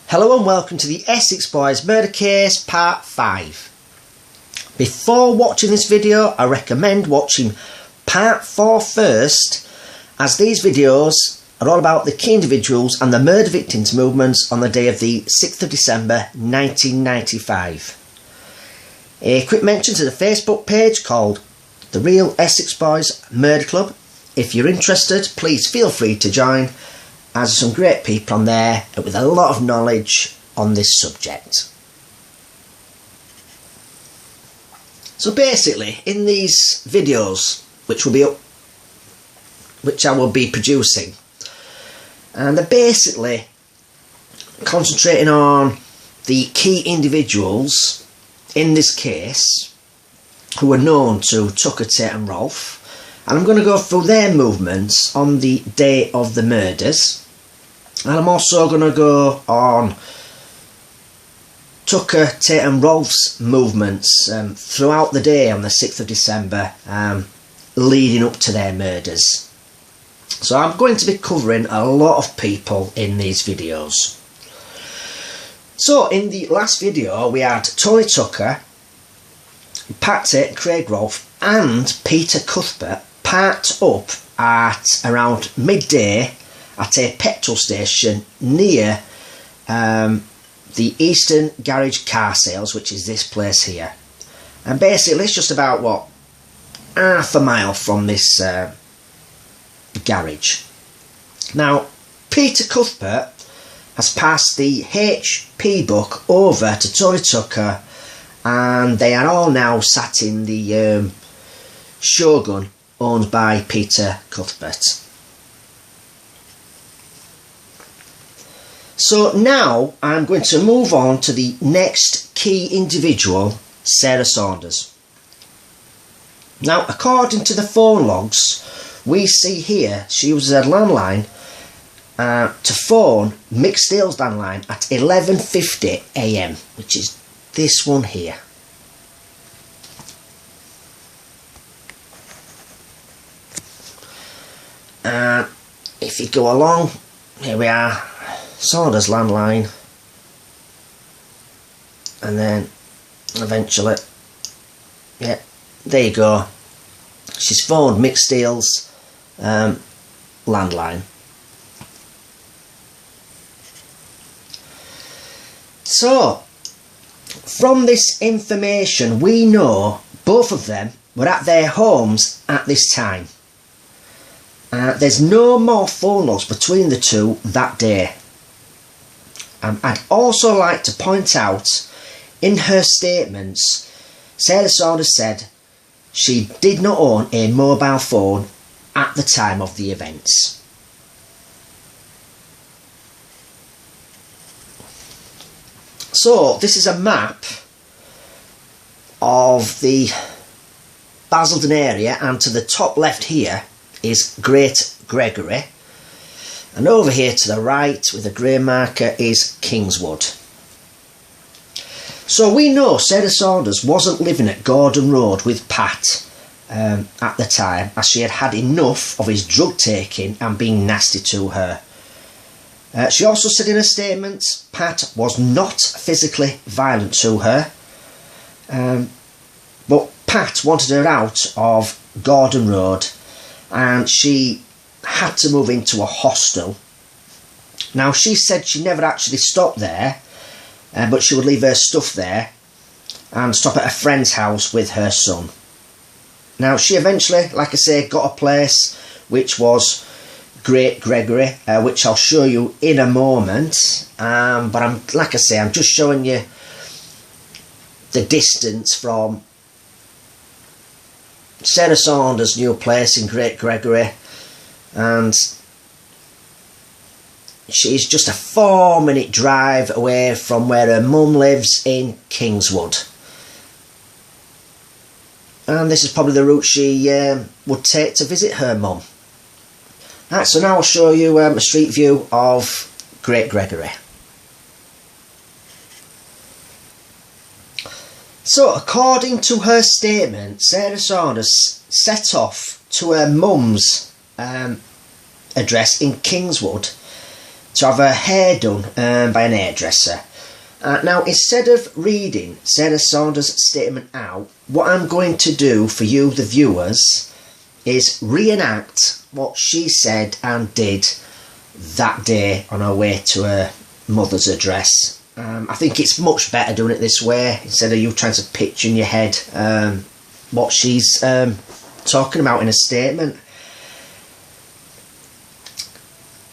Hello and welcome to the Essex Boys Murder Case Part 5. Before watching this video, I recommend watching Part 4 first, as these videos are all about the key individuals and the murder victims movements on the day of the 6th of December 1995. A quick mention to the Facebook page called The Real Essex Boys Murder Club. If you're interested, please feel free to join, as there's some great people on there with a lot of knowledge on this subject. So basically, in these videos, which I will be producing, and they're basically concentrating on the key individuals in this case who are known to Tucker, Tate and Rolfe, and I'm going to go through their movements on the day of the murders. And I'm also going to go on Tucker, Tate and Rolfe's movements throughout the day on the 6th of December, leading up to their murders. So I'm going to be covering a lot of people in these videos. So in the last video we had Tony Tucker, Pat Tate, Craig Rolfe and Peter Cuthbert parked up at around midday at a petrol station near the Eastern Garage Car Sales, which is this place here. And basically it's just about, half a mile from this garage. Now, Peter Cuthbert has passed the HP book over to Tony Tucker, and they are all now sat in the Shogun owned by Peter Cuthbert. So now I'm going to move on to the next key individual, Sarah Saunders. Now, according to the phone logs, we see here she uses her landline to phone Mick Steele's landline at 11:50 AM, which is this one here. If you go along, here we are. Saunders landline, and then eventually, yeah, there you go, she's phoned Mick Steele's landline. So from this information we know both of them were at their homes at this time. There's no more phone logs between the two that day. I'd also like to point out, in her statements, Sarah Saunders said she did not own a mobile phone at the time of the events. So this is a map of the Basildon area, and to the top left here is Great Gregory. And over here to the right with the grey marker is Kingswood. So we know Sarah Saunders wasn't living at Gordon Road with Pat at the time, as she had had enough of his drug taking and being nasty to her. She also said in her statement Pat was not physically violent to her, but Pat wanted her out of Gordon Road and she had to move into a hostel. Now, she said she never actually stopped there, but she would leave her stuff there and stop at a friend's house with her son. Now, she eventually, like I say, got a place which was Great Gregory, which I'll show you in a moment. But like I say, I'm just showing you the distance from Sarah Saunders' new place in Great Gregory, and she's just a 4-minute drive away from where her mum lives in Kingswood. And this is probably the route she would take to visit her mum. Right, so now I'll show you a street view of Great Gregory. So, according to her statement, Sarah Saunders set off to her mum's address in Kingswood to have her hair done by an hairdresser. Now, instead of reading Sarah Saunders' statement out, what I'm going to do for you, the viewers, is reenact what she said and did that day on her way to her mother's address. I think it's much better doing it this way, instead of you trying to picture in your head what she's talking about in a statement.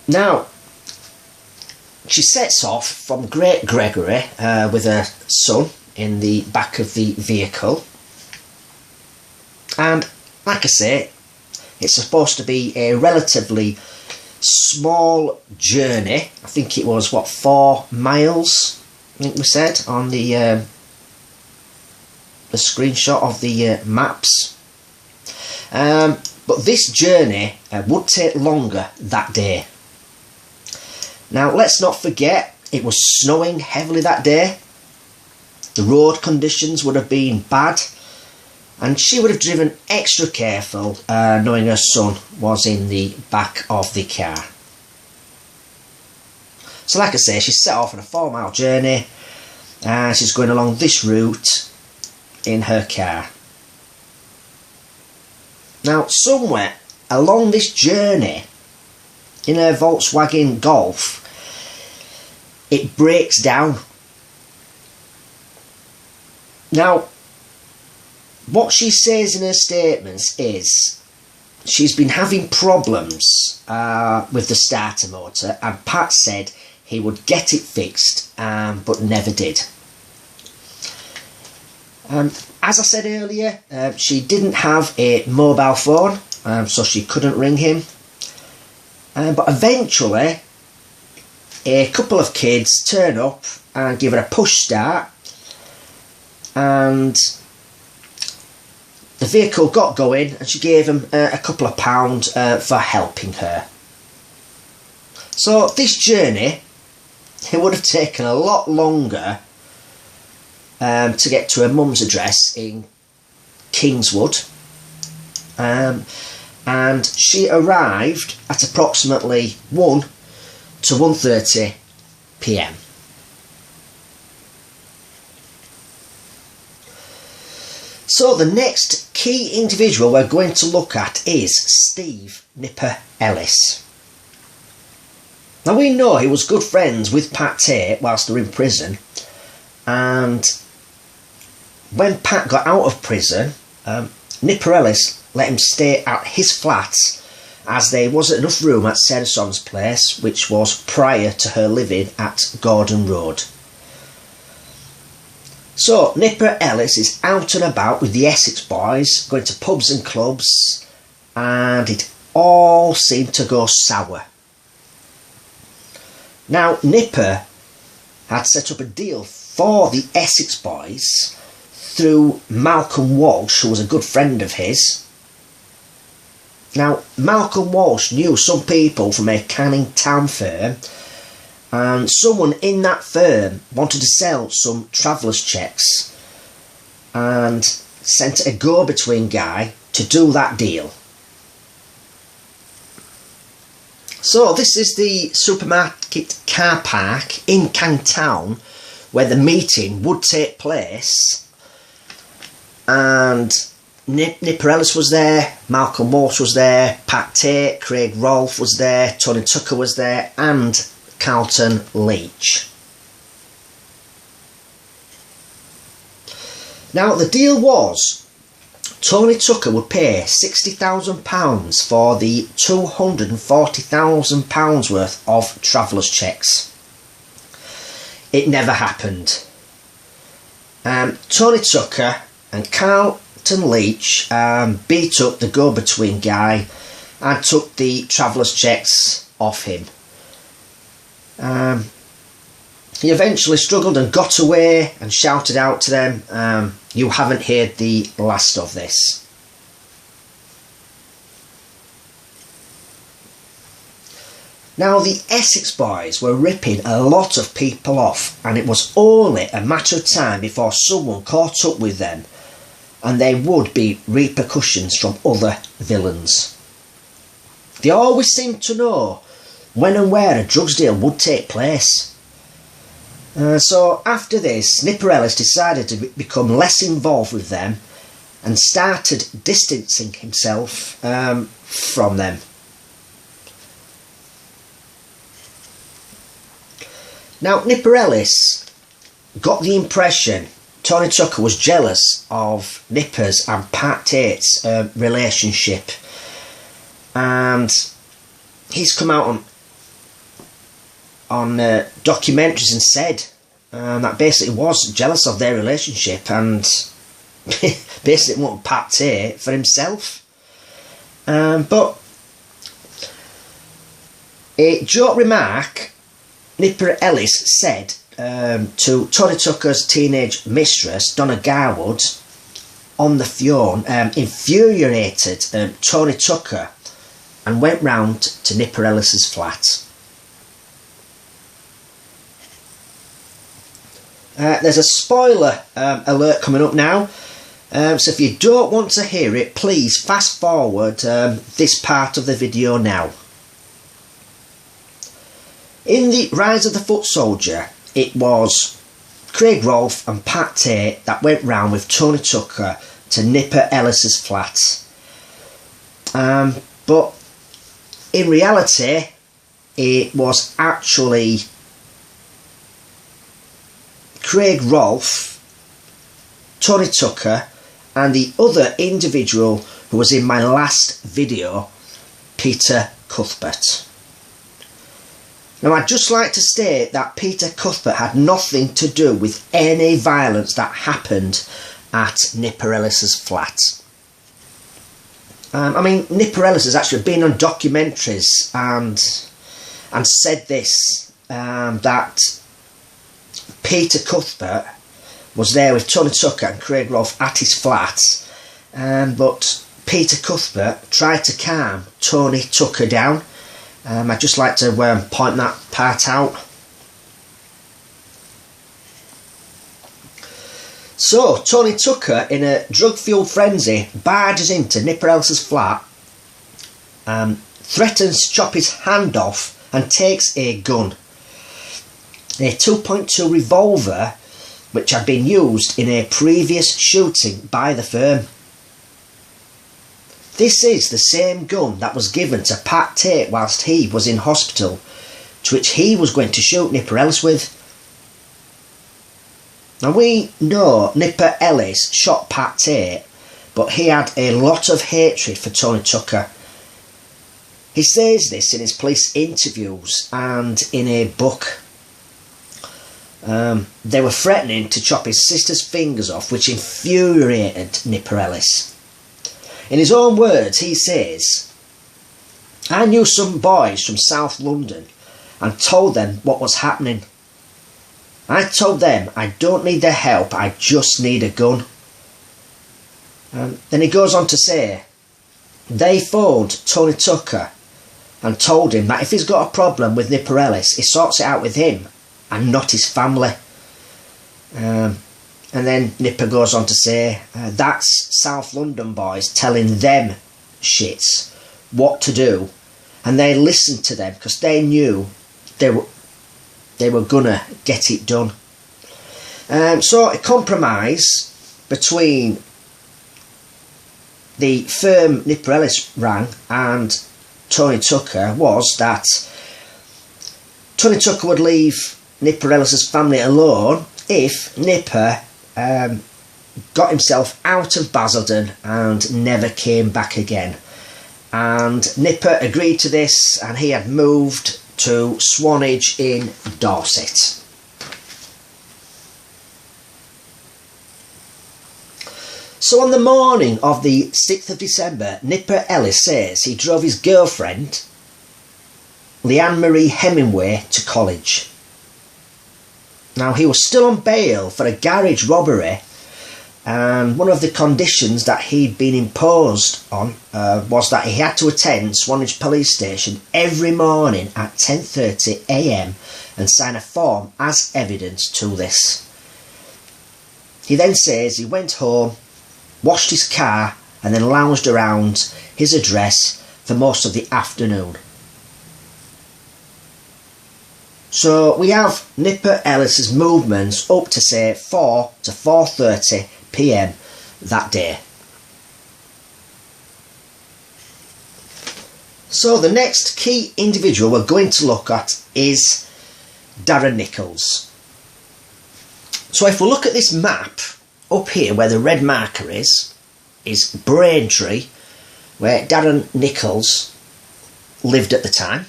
Now, she sets off from Great Gregory with her son in the back of the vehicle. And, like I say, it's supposed to be a relatively small journey. I think it was, 4 miles, I think we said, on the screenshot of the maps. But this journey would take longer that day. Now, let's not forget, it was snowing heavily that day. The road conditions would have been bad, and she would have driven extra careful, knowing her son was in the back of the car. So, like I say, she set off on a 4-mile journey, and she's going along this route in her car. Now, somewhere along this journey, in her Volkswagen Golf, it breaks down. Now, what she says in her statements is she's been having problems with the starter motor, and Pat said he would get it fixed, but never did. As I said earlier, she didn't have a mobile phone, so she couldn't ring him. But eventually, a couple of kids turn up and give her a push start, and the vehicle got going, and she gave them a couple of pounds for helping her. So this journey, it would have taken a lot longer to get to her mum's address in Kingswood, and she arrived at approximately 1 to 1:30 p.m. So the next key individual we're going to look at is Steve Nipper Ellis. Now, we know he was good friends with Pat Tate whilst they were in prison, and when Pat got out of prison, Nipper Ellis let him stay at his flat, as there wasn't enough room at Sarah Saunders' place, which was prior to her living at Gordon Road. So Nipper Ellis is out and about with the Essex Boys, going to pubs and clubs, and it all seemed to go sour. Now, Nipper had set up a deal for the Essex Boys through Malcolm Walsh, who was a good friend of his. Now, Malcolm Walsh knew some people from a Canning Town firm, and someone in that firm wanted to sell some travellers' cheques, and sent a go-between guy to do that deal. So this is the supermarket car park in Canning Town where the meeting would take place, and Nipper Ellis was there, Malcolm Walsh was there, Pat Tate, Craig Rolfe was there, Tony Tucker was there, and Carlton Leach. Now, the deal was Tony Tucker would pay £60,000 for the £240,000 worth of travellers' cheques. It never happened. Tony Tucker and Carlton Leach beat up the go-between guy and took the travellers' cheques off him. He eventually struggled and got away and shouted out to them, "You haven't heard the last of this." Now, the Essex Boys were ripping a lot of people off, and it was only a matter of time before someone caught up with them, and there would be repercussions from other villains. They always seemed to know when and where a drugs deal would take place. So after this, Nipper Ellis decided to become less involved with them and started distancing himself from them. Now, Nipper Ellis got the impression Tony Tucker was jealous of Nipper's and Pat Tate's relationship, and he's come out on documentaries and said that basically was jealous of their relationship and basically wanted Pat Tate for himself. But a joke remark Nipper Ellis said to Tony Tucker's teenage mistress, Donna Garwood, on the phone, infuriated Tony Tucker and went round to Nipper Ellis's flat. There's a spoiler alert coming up now, so if you don't want to hear it, please fast forward this part of the video now. In the Rise of the Foot Soldier, it was Craig Rolfe and Pat Tate that went round with Tony Tucker to Nipper Ellis's flat. But in reality, it was actually Craig Rolfe, Tony Tucker, and the other individual who was in my last video, Peter Cuthbert. Now, I'd just like to state that Peter Cuthbert had nothing to do with any violence that happened at Nipper Ellis's flat. I mean, Nipper Ellis has actually been on documentaries and said this, that Peter Cuthbert was there with Tony Tucker and Craig Rolfe at his flat, but Peter Cuthbert tried to calm Tony Tucker down. I'd just like to point that part out. So, Tony Tucker, in a drug-fueled frenzy, barges into Nipper Ellis's flat, threatens to chop his hand off and takes a gun. A 2.2 revolver which had been used in a previous shooting by the firm. This is the same gun that was given to Pat Tate whilst he was in hospital, to which he was going to shoot Nipper Ellis with. Now, we know Nipper Ellis shot Pat Tate, but he had a lot of hatred for Tony Tucker. He says this in his police interviews and in a book. They were threatening to chop his sister's fingers off, which infuriated Nipper Ellis. In his own words, he says, "I knew some boys from South London and told them what was happening. I told them I don't need their help, I just need a gun." Then he goes on to say, they phoned Tony Tucker and told him that if he's got a problem with Nipper Ellis, he sorts it out with him and not his family. And then Nipper goes on to say, that's South London boys telling them shits what to do, and they listened to them because they knew they were gonna get it done. So a compromise between the firm Nipper Ellis ran and Tony Tucker was that Tony Tucker would leave Nipper Ellis's family alone if Nipper got himself out of Basildon and never came back again. And Nipper agreed to this, and he had moved to Swanage in Dorset. So on the morning of the 6th of December, Nipper Ellis says he drove his girlfriend, Leanne Marie Hemingway, to college. Now, he was still on bail for a garage robbery, and one of the conditions that he'd been imposed on was that he had to attend Swanage Police Station every morning at 10:30 AM and sign a form as evidence to this. He then says he went home, washed his car, and then lounged around his address for most of the afternoon. So we have Nipper Ellis's movements up to say 4 to 4:30 p.m. that day. So the next key individual we're going to look at is Darren Nichols. So if we look at this map up here where the red marker is Braintree, where Darren Nichols lived at the time.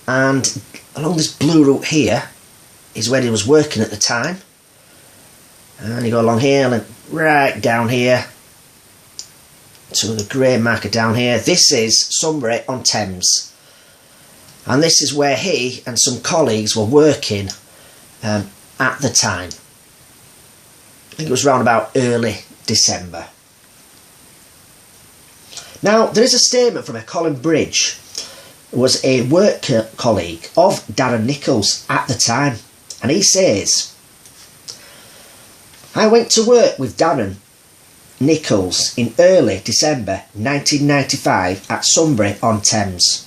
And along this blue route here is where he was working at the time. And you go along here and right down here to the grey marker down here. This is Sunbury-on-Thames. And this is where he and some colleagues were working at the time. I think it was around about early December. Now, there is a statement from Colin Bridge, who was a work colleague of Darren Nichols at the time. And he says, "I went to work with Darren Nichols in early December 1995 at Sunbury-on-Thames.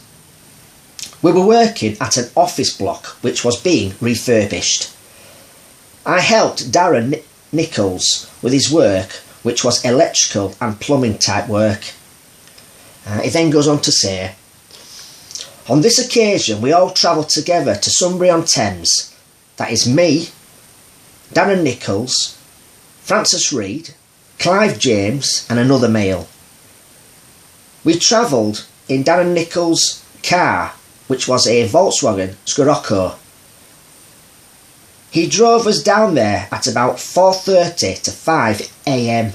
We were working at an office block which was being refurbished. I helped Darren Nichols with his work, which was electrical and plumbing type work." He then goes on to say, "On this occasion we all travelled together to Sunbury-on-Thames. That is me, Darren Nichols, Francis Reed, Clive James and another male. We travelled in Darren Nichols' car, which was a Volkswagen Scirocco. He drove us down there at about 4:30 to 5 a.m.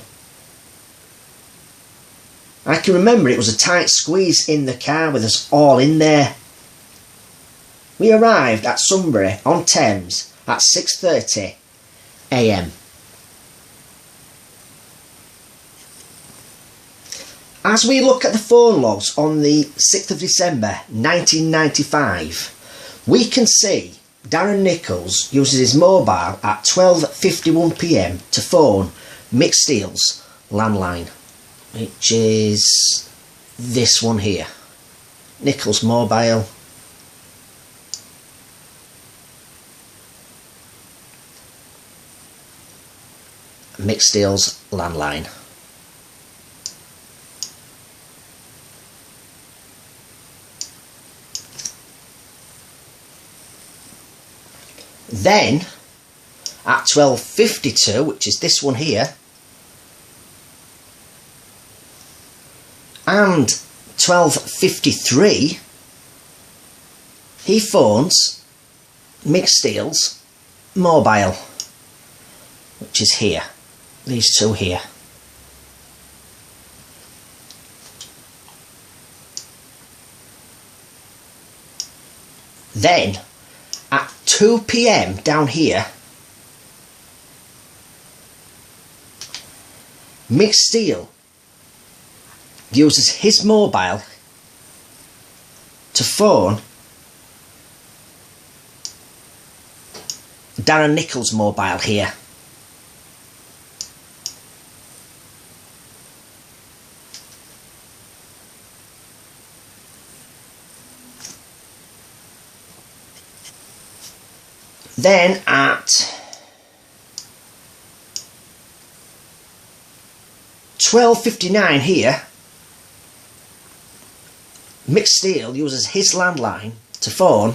I can remember it was a tight squeeze in the car with us all in there. We arrived at Sunbury-on-Thames at 6:30 a.m. As we look at the phone logs on the 6th of December 1995, we can see Darren Nichols uses his mobile at 12:51 p.m. to phone Mick Steele's landline, which is this one here. Nichols' mobile. Mick Steele's landline. Then, at 12:52, which is this one here, and 12:53, he phones Mick Steele's mobile, which is here, these two here. Then, at 2 p.m. down here, Mick Steele uses his mobile to phone Darren Nichols' mobile here. Then at 12:59 here, Mick Steele uses his landline to phone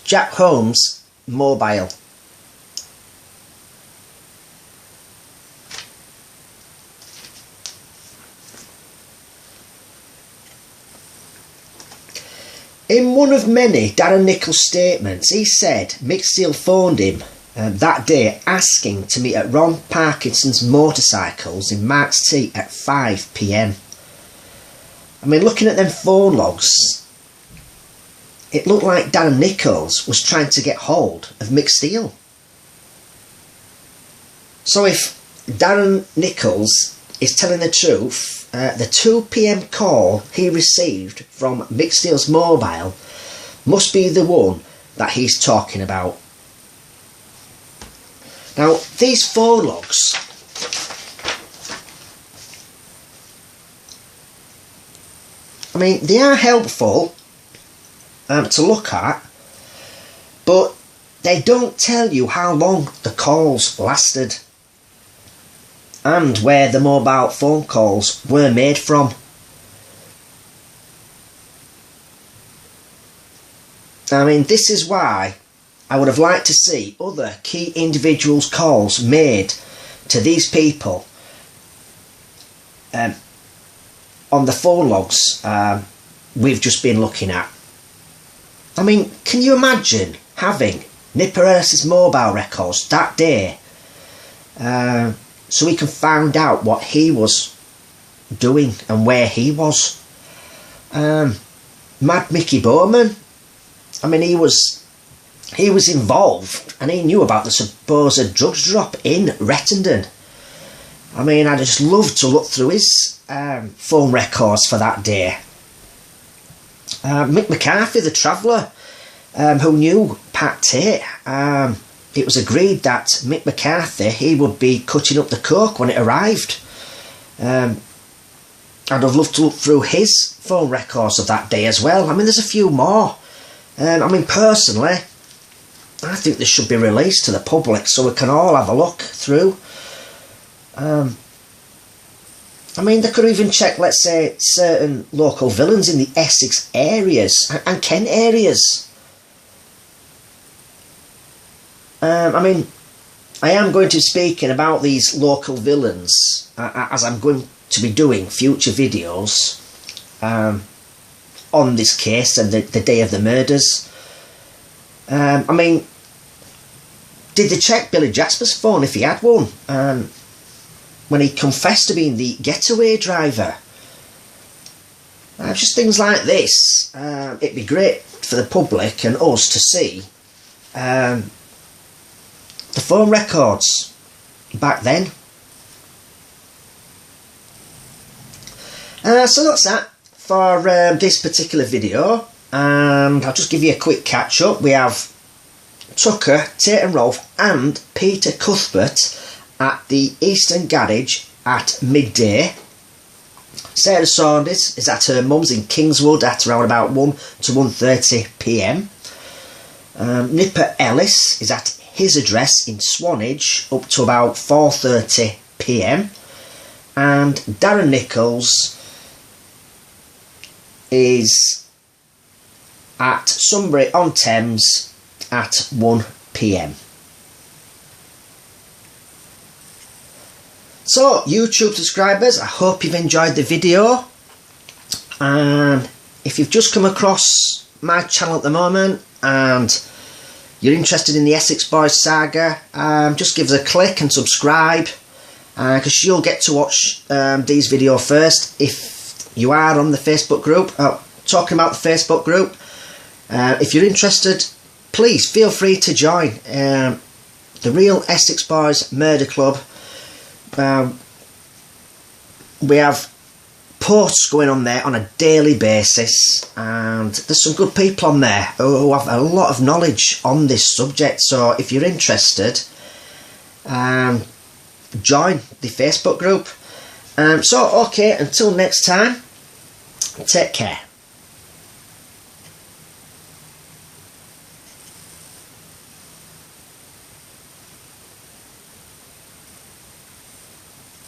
Jack Holmes' mobile. In one of many Darren Nichols statements, he said Mick Steele phoned him that day asking to meet at Ron Parkinson's Motorcycles in Marks T at 5 p.m. I mean, looking at them phone logs, it looked like Darren Nichols was trying to get hold of Mick Steele. So if Darren Nichols is telling the truth, the 2 p.m. call he received from Mick Steele's mobile must be the one that he's talking about. Now, these phone logs, I mean, they are helpful to look at, but they don't tell you how long the calls lasted and where the mobile phone calls were made from. I mean, this is why I would have liked to see other key individuals' calls made to these people on the phone logs we've just been looking at. I mean, can you imagine having Nipper Ellis's mobile records that day so we can find out what he was doing and where he was? Mad Mickey Bowman, I mean, he was involved and he knew about the supposed drugs drop in Rettendon. I mean, I just love to look through his phone records for that day. Mick McCarthy, the traveller, who knew Pat Tate, it was agreed that Mick McCarthy, he would be cutting up the coke when it arrived. I'd have loved to look through his phone records of that day as well. I mean, there's a few more. I mean, personally, I think this should be released to the public so we can all have a look through. I mean, they could even check, let's say, certain local villains in the Essex areas and Kent areas. I mean, I am going to be speaking about these local villains as I'm going to be doing future videos on this case and the day of the murders. I mean, did they check Billy Jasper's phone if he had one? When he confessed to being the getaway driver. Just things like this. It'd be great for the public and us to see the phone records back then. So that's that for this particular video, and I'll just give you a quick catch up. We have Tucker, Tate and Rolfe and Peter Cuthbert at the Eastern Garage at midday. Sarah Saunders is at her mum's in Kingswood at around about 1 to 1:30 p.m. Nipper Ellis is at his address in Swanage up to about 4:30 p.m. and Darren Nichols is at Sunbury-on-Thames at 1 p.m. So, YouTube subscribers, I hope you've enjoyed the video, and if you've just come across my channel at the moment and you're interested in the Essex Boys saga, just give us a click and subscribe, because you'll get to watch these videos first. If you are on the Facebook group, talking about the Facebook group, if you're interested, please feel free to join the Real Essex Boys Murder Club. We have posts going on there on a daily basis, and there's some good people on there who have a lot of knowledge on this subject. So if you're interested, join the Facebook group. So okay, until next time, take care.